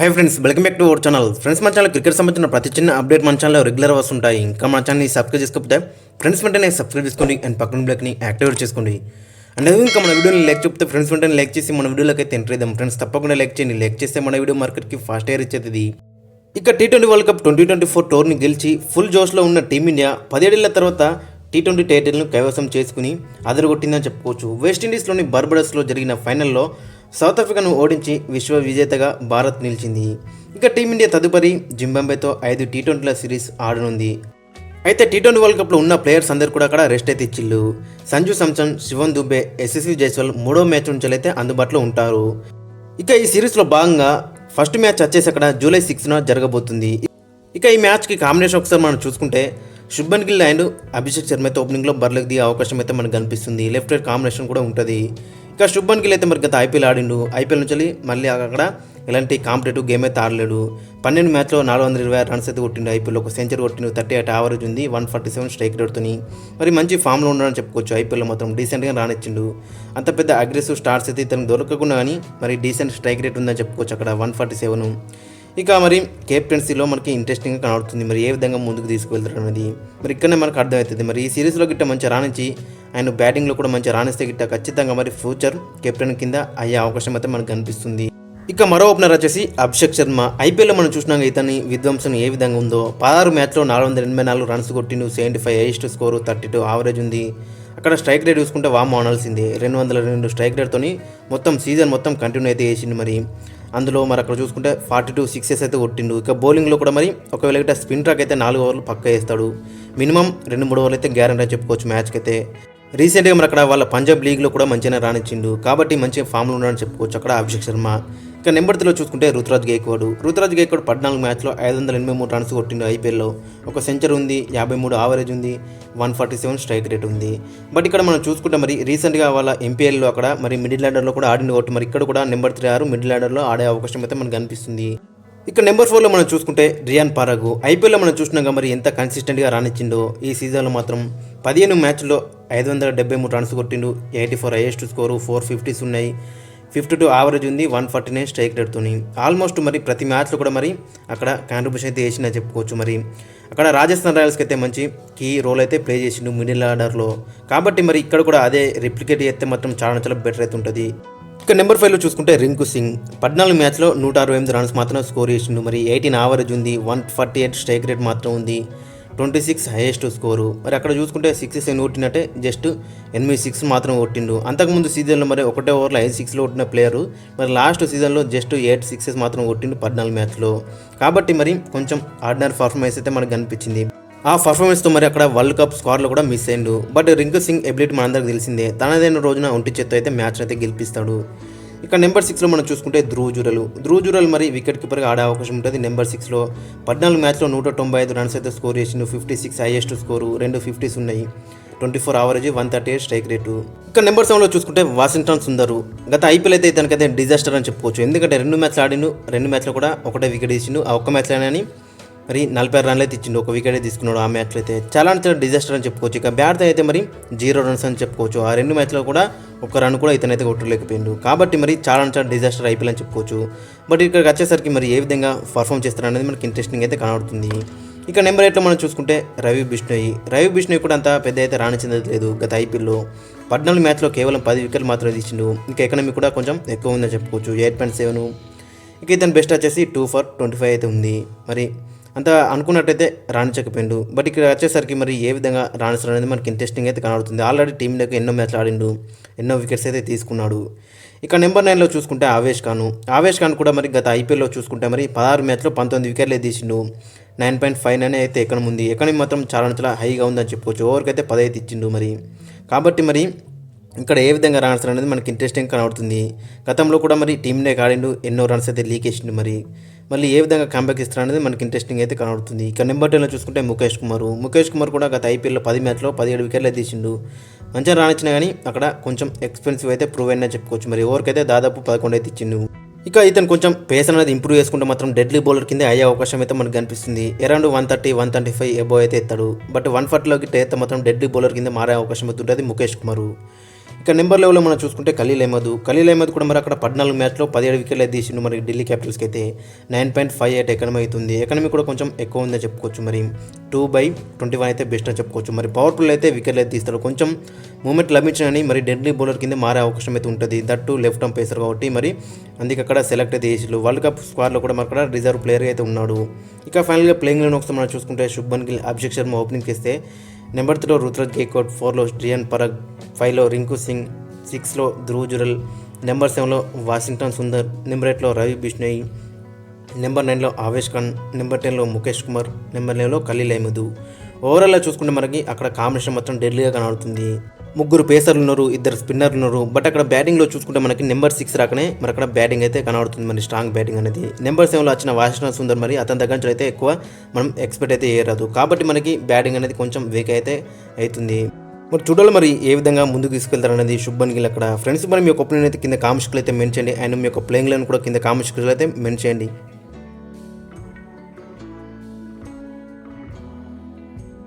Hi friends, welcome back to our channel. Friends, మన channel cricket సంబంధించిన ప్రతి చిన్న అప్డేట్ మన ఛానల్లో రెగ్యులర్ వస్తుంటాయి. ఇంకా మన ఛానల్ని సబ్స్క్రైబ్ చేసుకోకపోతే ఫ్రెండ్స్ వెంటనే సబ్స్క్రైబ్ చేసుకోండి అండ్ పక్కన బ్లాక్ని యాక్టివేట్ చేసుకోండి. అండ్ ఇంకా మన వీడియోని లైక్ చెప్తే ఫ్రెండ్స్ వెంటనే లైక్ చేసి మన వీడియోలోకి అయితే ఎంటర్ చేద్దాం. ఫ్రెండ్స్ తప్పకుండా లైక్ చేయండి. లైక్ చేస్తే మన వీడియో మార్కెట్కి ఫాస్ట్ ఎయిర్ ఇచ్చేది. ఇక T20 వరల్డ్ కప్ 2024 టోర్ని గెలిచి ఫుల్ జోష్లో ఉన్న టీమిండియా 17 ఏళ్ల తర్వాత T20 టైటిల్ను కైవసం చేసుకుని అదరగొట్టిందని చెప్పుకోవచ్చు. వెస్టిండీస్లోని బార్బడస్లో జరిగిన ఫైనల్లో సౌత్ ఆఫ్రికాను ఓడించి విశ్వ విజేతగా భారత్ నిలిచింది. ఇక టీమిండియా తదుపరి జింబాబ్వేతో 5 T20ల సిరీస్ ఆడనుంది. అయితే T20 వరల్డ్ కప్లో ఉన్న ప్లేయర్స్ అందరు కూడా అక్కడ రెస్ట్ అయితే ఇచ్చిళ్ళు. సంజు శాంసన్, శివన్ దుబే, యశస్వి జైస్వాల్ మూడో మ్యాచ్ నుంచి అయితే అందుబాటులో ఉంటారు. ఇక ఈ సిరీస్లో భాగంగా ఫస్ట్ మ్యాచ్ వచ్చేసి అక్కడ జూలై 6న జరగబోతుంది. ఇక ఈ మ్యాచ్కి కాంబినేషన్ ఒకసారి మనం చూసుకుంటే శుభ్మన్ గిల్ అండ్ అభిషేక్ శర్మ అయితే ఓపెనింగ్లో బరిలోకి దిగే అవకాశం అయితే మనకు కనిపిస్తుంది. లెఫ్ట్ రైట్ కాంబినేషన్ కూడా ఉంటుంది. ఇక శుభ్మన్ గిల్ అయితే మరి గత ఐపీఎల్ ఆడిండు. ఐపీఎల్ నుంచి మళ్ళీ అక్కడ ఎలాంటి కాంపిటేటివ్ గేమ్ అయితే ఆడలేడు. 12 మ్యాచ్లో 426 రన్స్ అయితే కొట్టిండు. ఐపీఎల్ ఒక సెంచరీ కొట్టిండు. 38 యావరేజ్ ఉంది. 147 స్ట్రైక్ రేట్తోని మరి మంచి ఫామ్లో ఉండడని చెప్పుకోవచ్చు. ఐపీఎల్లో మాత్రం డీసెంట్గా రానిచ్చిండు. అంత పెద్ద అగ్రెసివ్ స్టార్ట్స్ అయితే ఇతను దొరకకుండా కానీ మరి డీసెంట్ స్ట్రైక్ రేట్ ఉందని చెప్పుకోవచ్చు. అక్కడ 147. ఇక మరి కెప్టెన్సీలో మనకి ఇంట్రెస్టింగ్గా కనబడుతుంది. మరి ఏ విధంగా ముందుకు తీసుకువెళ్తారు అనేది మరి ఇక్కడనే మనకు అర్థమవుతుంది. మరి ఈ సిరీస్లో గిట్ట మంచిగా రాణించి ఆయన బ్యాటింగ్లో కూడా మంచిగా రాణిస్తే గిట్ట ఖచ్చితంగా మరి ఫ్యూచర్ కెప్టెన్ కింద అయ్యే అవకాశం అయితే మనకు కనిపిస్తుంది. ఇక మరో ఓపెనర్ వచ్చేసి అభిషేక్ శర్మ. ఐపీఎల్లో మనం చూసినాక ఇతని విధ్వంసం ఏ విధంగా ఉందో 16 మ్యాచ్లో 484 రన్స్ కొట్టిండు. 75 హైయెస్ట్ స్కోరు, 32 యావరేజ్ ఉంది. అక్కడ స్ట్రైక్ రేట్ చూసుకుంటే వామ్ ఆనాల్సిందే. 202 స్ట్రైక్ రేట్తోని మొత్తం సీజన్ మొత్తం కంటిన్యూ అయితే చేసిండు. మరి అందులో మరి అక్కడ చూసుకుంటే 42 సిక్సెస్ అయితే కొట్టిండు. ఇక బౌలింగ్లో కూడా మరి ఒకవేళ గిట్ట స్పిన్ ట్రాక్ అయితే 4 ఓవర్లు పక్కా వేస్తాడు. మినిమం 2-3 ఓవర్లు అయితే గ్యారెంటీ అని చెప్పుకోవచ్చు మ్యాచ్కి అయితే. రీసెంట్గా మరి అక్కడ వాళ్ళ పంజాబ్ లీగ్లో కూడా మంచిగా రానిచ్చిండు. కాబట్టి మంచి ఫామ్లో ఉన్నాడని చెప్పుకోవచ్చు అక్కడ అభిషేక్ శర్మ. ఇక నెంబర్ 3లో చూసుకుంటే రుతురాజ్ గైక్వాడ్. 14 మ్యాచ్లో 583 రన్స్ కొట్టిండు. ఐపీఎల్లో ఒక సెంచరీ ఉంది. 53 యావరేజ్ ఉంది. 147 స్ట్రైక్ రేట్ ఉంది. బట్ ఇక్కడ మనం చూసుకుంటే మరి రీసెంట్గా వాళ్ళ ఎంపీఎల్లో అక్కడ మరి మిడిల్ ఆర్డర్లో కూడా ఆడింది కాబట్టి మరి ఇక్కడ కూడా నెంబర్ 3 మిడిల్ ఆర్డర్లో ఆడే అవకాశం అయితే మనకు కనిపిస్తుంది. ఇక నెంబర్ 4లో మనం చూసుకుంటే రియాన్ పరాగ్. ఐపీఎల్లో మనం చూసినాక మరి ఎంత కన్సిస్టెంట్గా రానిచ్చిండో. ఈ సీజన్లో మాత్రం 15 మ్యాచ్లో 573 రన్స్ కొట్టిండు. 84 హైయెస్ట్ స్కోరు, 450s ఉన్నాయి. 52 యావరేజ్ ఉంది. 149 స్ట్రైక్ రేట్తోని ఆల్మోస్ట్ మరి ప్రతి మ్యాచ్లో కూడా మరి అక్కడ కాంట్రిబ్యూషన్ అయితే చేసిందని చెప్పుకోవచ్చు. మరి అక్కడ రాజస్థాన్ రాయల్స్కి అయితే మంచి కీ రోల్ అయితే ప్లే చేసిండు మిడిల్ ఆర్డర్లో. కాబట్టి మరి ఇక్కడ కూడా అదే రిప్లికేట్ చేస్తే మాత్రం చాలా బెటర్ అయితే ఉంటుంది. ఇక నెంబర్ 5లో చూసుకుంటే రింకు సింగ్. 14 మ్యాచ్లో 168 రన్స్ మాత్రం స్కోర్ చేసిండు. మరి 18 యావరేజ్ ఉంది. 148 స్ట్రైక్ రేట్ మాత్రం ఉంది. 26 హైయెస్ట్ స్కోరు. మరి అక్కడ చూసుకుంటే 6 ఎన్ని కొట్టినట్టే జస్ట్ 8 6 మాత్రం కొట్టిండు. అంతకుముందు సీజన్లో మరి ఒకటే ఓవర్లో 5 6 కొట్టిన ప్లేయరు మరి లాస్ట్ సీజన్లో జస్ట్ 8 6 మాత్రం కొట్టిండు 14 మ్యాచ్లో. కాబట్టి మరి కొంచెం ఆర్డినరీ పర్ఫార్మెన్స్ అయితే మనకు కనిపించింది. ఆ పర్ఫార్మెన్స్తో మరి అక్కడ వరల్డ్ కప్ స్కోర్లో కూడా మిస్ అయ్యిండు. బట్ రింకు సింగ్ ఎబిలిటీ మనందరికి తెలిసిందే. తనదైన రోజున ఒంటి చేత్తో అయితే మ్యాచ్ అయితే గెలిపిస్తాడు. ఇక నెంబర్ 6లో మనం చూసుకుంటే ధ్రువ్ జురెల్ మరి వికెట్ కీపర్గా ఆడే అవకాశం ఉంటుంది. నెంబర్ 6లో 14 మ్యాచ్లో 195 రన్స్ అయితే స్కోర్ చేసిండు. 56 హైయెస్ట్ స్కోరు, 2 50s ఉన్నాయి. 24 యావరేజ్, 138 స్ట్రైక్ రేటు. ఇక నెంబర్ 7లో చూసుకుంటే వాషింగ్టన్ సుందర్. గత ఐపీఎల్ అయితే తనకైతే డిజాస్టర్ అని చెప్పుకోవచ్చు. ఎందుకంటే 2 మ్యాచ్లు ఆడిండు. 2 మ్యాచ్లో కూడా ఒకటే వికెట్ ఇచ్చిండు. ఆ ఒక్క మ్యాచ్లో అని మరి 46 రన్లు అయితే ఇచ్చిండు. ఒక వికెట్ తీసుకున్నాడు ఆ మ్యాచ్లో అయితే. చాలా డిజాస్టర్ అని చెప్పుకోవచ్చు. ఇక బ్యాట్తో అయితే మరి 0 రన్స్ అని చెప్పుకోవచ్చు. ఆ 2 మ్యాచ్లో కూడా ఒక రన్ కూడా ఇతనైతే కొట్టలేకపోయిండు. కాబట్టి మరి చాలా డిజాస్టర్ ఐపీఎల్ అని చెప్పుకోవచ్చు. బట్ ఇక్కడికి వచ్చేసరికి మరి ఏ విధంగా పర్ఫామ్ చేస్తారనేది మనకి ఇంట్రెస్టింగ్ అయితే కనబడుతుంది. ఇక నెంబర్ 8లో మనం చూసుకుంటే రవి బిష్ణోయ్ కూడా అంత పెద్ద అయితే రాణించింది లేదు. గత ఐపీఎల్లో 14 మ్యాచ్లో కేవలం 10 వికెట్లు మాత్రమే తీసిండు. ఇంకా ఎకనమీ కూడా కొంచెం ఎక్కువ ఉందని చెప్పుకోవచ్చు. 8.7. ఇక ఇతని బెస్ట్ వచ్చేసి 2 for 25 అయితే ఉంది. మరి అంత అనుకున్నట్టయితే రాణించకపోయిండు. బట్ ఇక్కడ వచ్చేసరికి మరి ఏ విధంగా రాణిస్తారు అనేది మనకి ఇంట్రెస్టింగ్ అయితే కనబడుతుంది. ఆల్రెడీ టీంలోకి ఎన్నో మ్యాచ్లు ఆడిండు. ఎన్నో వికెట్స్ అయితే తీసుకున్నాడు. ఇక నెంబర్ 9లో చూసుకుంటే ఆవేష్ ఖాన్ కూడా మరి గత ఐపీఎల్లో చూసుకుంటే మరి 16 మ్యాచ్లో 19 వికెట్లే తీసిండు. 9.59 అయితే ఎకనం ఉంది. ఎకనం మాత్రం చాలా హైగా ఉందని చెప్పుకోవచ్చు. ఓవర్కైతే 10 అయితే ఇచ్చిండు. మరి కాబట్టి మరి ఇక్కడ ఏ విధంగా రాణిస్తారు అనేది మనకి ఇంట్రెస్టింగ్ కనబడుతుంది. గతంలో కూడా మరి టీంనే ఆడిండు. ఎన్నో రన్స్ అయితే లీక్ చేసిండు. మళ్ళీ ఏ విధంగా కంబ్యాక్ ఇస్తారు అనేది మనకి ఇంట్రెస్టింగ్ అయితే కనబడుతుంది. ఇక నెంబర్ 10లో చూసుకుంటే ముఖేష్ కుమార్ కూడా గత ఐపీఎల్లో 10 మ్యాచ్లో 17 వికెట్లు అయితే తీసిండు. మంచిగా రానిచ్చినా కానీ అక్కడ కొంచెం ఎక్స్పెన్సివ్ అయితే ప్రూవ్ అయినా చెప్పుకోవచ్చు. మరి ఓవర్కైతే దాదాపు 11 అయితే ఇచ్చిండు. ఇక ఇతను కొంచెం పేస్ అనేది ఇంప్రూవ్ చేసుకుంటే మాత్రం డెడ్లీ బౌలర్ కింద అయ్యే అవకాశం అయితే మనకు కనిపిస్తుంది. అరౌండ్ 130-135 ఎబో అయితే ఎత్తాడు. బట్ 140లోకి అయితే మాత్రం డెడ్లీ బౌలర్ కింద మారే అవకాశం అయితే ఉంటుంది ముఖేష్ కుమార్. ఇక నెంబర్ లెవెల్లో మనం చూసుకుంటే ఖలీల్ అహ్మద్ కూడా మరి అక్కడ 14 మ్యాచ్లో 17 వికెట్లు అయితే తీసిండు. మరి ఢిల్లీ క్యాపిటల్స్కి అయితే 9.58 ఎకనమీ అవుతుంది. ఎకనమీ కూడా కొంచెం ఎక్కువ ఉందని చెప్పుకోవచ్చు. మరి 2/21 అయితే బెస్ట్ అని చెప్పుకోవచ్చు. మరి పవర్ ప్లే అయితే వికెట్లు అయితే తీస్తారు. కొంచెం మూమెంట్ లభించని మరి డెడ్లీ బౌలర్ కింద మారే అవకాశం అయితే ఉంటుంది. దట్టు లెఫ్ట్ ఆర్మ్ పేసర్ కాబట్టి మరి అందుకే అక్కడ సెలెక్ట్ అయితే చేసిళ్ళు. వరల్డ్ కప్ స్క్వాడ్లో కూడా మరి అక్కడ రిజర్వ్ ప్లేయర్ అయితే ఉన్నాడు. ఇక ఫైనల్గా ప్లేయింగ్ లెవెన్ ఒకసారి మనం చూసుకుంటే శుభ్మన్ గిల్, అభిషేక్ శర్మ ఓపెనింగ్ చేస్తే నెంబర్ 3లో రుతురాజ్ గైక్వాడ్, 4లో రియాన్ పరాగ్, 5లో రింకు సింగ్, 6లో ధ్రువ్ జురెల్, నెంబర్ 7లో వాషింగ్టన్ సుందర్, నెంబర్ 8లో రవి బిష్ణోయ్, నెంబర్ 9లో ఆవేష్ ఖాన్, నెంబర్ 10లో ముఖేష్ కుమార్, నెంబర్ 11లో ఖలీల్ అహ్మద్. ఓవరాల్గా చూసుకుంటే మనకి అక్కడ కాంబినేషన్ మొత్తం డెడ్లీగా కనబడుతుంది. 3 పేసర్లు ఉన్నారు, 2 స్పిన్నర్లు ఉన్నారు. బట్ అక్కడ బ్యాటింగ్లో చూసుకుంటే మనకి నెంబర్ 6 రాకనే మరి అక్కడ బ్యాటింగ్ అయితే కనబడుతుంది. మరి స్ట్రాంగ్ బ్యాటింగ్ అనేది నెంబర్ 7లో వచ్చిన వాషింగ్టన్ సుందర్ మరి అతని దగ్గర నుంచి అయితే ఎక్కువ మనం ఎక్స్పెక్ట్ అయితే చేయరాదు. కాబట్టి మనకి బ్యాటింగ్ అనేది కొంచెం వీక్ అయితే అవుతుంది. మరి చూడాలి మరి ఏ విధంగా ముందుకు తీసుకెళ్తారు అనేది శుభ్మన్ గిల్ అక్కడ. ఫ్రెండ్స్ మరి మీ యొక్క ఒపీనియన్ అయితే కింద కామెంట్స్లో అయితే మెన్షన్ చేయండి. అండ్ మీ యొక్క ప్లేయింగ్ లైన్ కూడా కింద కామెంట్స్లో అయితే మెన్షన్ చేయండి.